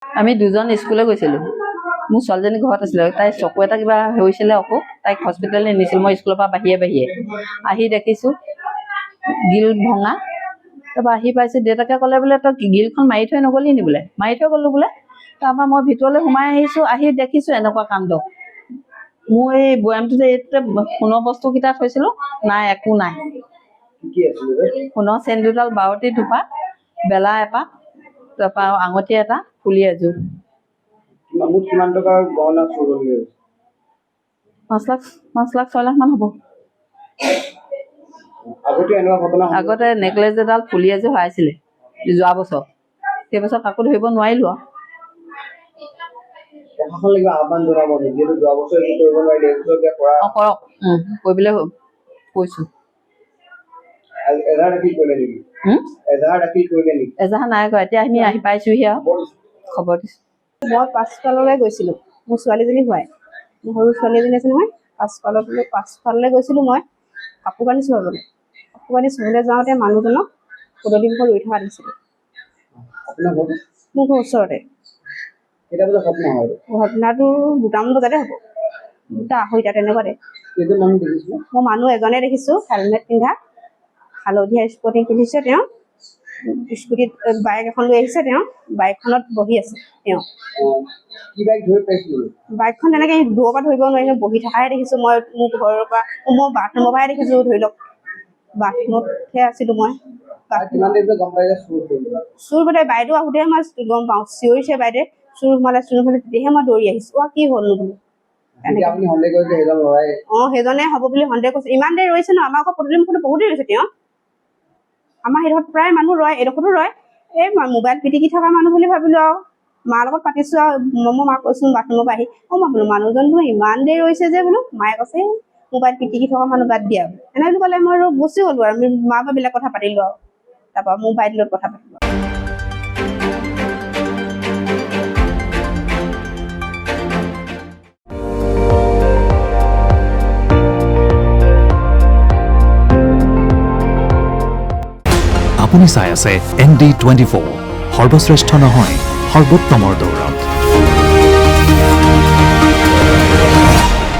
আমি দুজন স্কুলে গৈছিলোঁ। মোৰ ছোৱালীজনী ঘৰত আছিলে, তাই চকু এটা কিবা হৈছিলে অসুখ, তাইক হস্পিটেললৈ নিছিলোঁ। মই স্কুলৰ পৰা বাহিৰে আহি দেখিছোঁ গিল ভঙা। তাৰপৰা আহি পাইছোঁ, দেউতাকে ক'লে বোলে তই গিলখন মাৰি থৈ নগ'লি নি বোলে। মাৰি থৈ গ'লোঁ বোলে। তাৰপৰা মই ভিতৰলৈ সোমাই আহিছোঁ, আহি দেখিছোঁ এনেকুৱা কাণ্ড। মোৰ এই বৈয়ামটোতে সোণৰ বস্তুকেইটা থৈছিলোঁ, নাই একো নাই। সোণৰ চেন দুডাল, বাৰতি দুপা, বেলা এপাক, তাৰপৰা আঙঠি এটা, ফুলি এযোৰ। 5,00,000 মান হ'ব। আগতে নেকলেছ এডাল, ফুলি এযোৰ হেৰাইছিলে যোৱা বছৰ। সেই বছৰ কাকো ধৰিব নোৱাৰিলোঁ আৰু। কৰক, কৰিবলৈ কৈছোঁ। এজাহাৰ নাই কৰা, এতিয়া আমি আহি পাইছোঁহি আৰু খবৰ দিছোঁ। মই পাছফাললৈ গৈছিলোঁ, মোৰ ছোৱালীজনী হোৱাই, মোৰ সৰু ছোৱালী এজনী আছে নহয়। পাছফাললৈ গৈছিলোঁ মই কাপোৰ কানি চুবলৈ। কাপোৰ কানি চুবলৈ যাওঁতে মানুহজনক পদূলি মুখত ৰৈ থকা দেখিছিলোঁ। মোৰ ঘৰ ওচৰতে। ঘটনাটো 2টামান বজাতে হ'ব, 2:30 তেনেকুৱাতে। মই মানুহ এজনে দেখিছোঁ, হেলমেট পিন্ধা, হালধীয়া স্পৰ্টিং পিন্ধিছে। তেওঁ স্কুটিত বাইক এখন লৈ আহিছে, তেওঁ বাইকখনত বহি আছে। তেওঁ বাইকখন তেনেকৈ দূৰৰ পৰা ধৰিব নোৱাৰি, বহি থকাহে দেখিছোঁ মই। মোৰ ঘৰৰ পৰা, মই বাথৰুমৰ পৰাহে দেখিছোঁ। ধৰি লওক বাথৰুমতহে আছিলোঁ মই। চুৰ বোলে বাইদেউ আহোঁতেহে মই গম পাওঁ, চিঞৰিছে বাইদেউ চুৰ সোমালে, তেতিয়াহে মই দৌৰি আহিছোঁ। কি হ'লনো বোলো। সেইজনে হ'ব বুলি সন্দেহ কৰিছোঁ। ইমান দেৰি ৰৈছে ন, আমাৰ আকৌ পদূলি মুখত বহুত দেৰি ৰৈছে। তেওঁ আমাৰ সেইডোখৰত প্ৰায় মানুহ ৰয়, এইডোখৰতো ৰয়। এই মোবাইল পিটিকি থকা মানুহ বুলি ভাবিলোঁ আৰু। মাৰ লগত পাতিছোঁ আৰু, মই মাক কৈছোঁ বাথৰুমৰ পৰা আহি, মই বোলো মানুহজন বোলো ইমান দেৰি ৰৈছে যে বোলো। মায়ে কৈছে মোবাইল পিটিকি থকা মানুহ বাদ দিয়া এনে বুলি ক'লে। মই আৰু গুচি গ'লোঁ আৰু, মাৰ পৰা বেলেগ কথা পাতিলোঁ আৰু। তাৰপৰা মোৰ বাইদেউৰ লগত কথা পাতিলোঁ। আপুনি চাই আছে ND24, সৰ্বশ্ৰেষ্ঠ নহয় সৰ্বোত্তমৰ দৌৰত।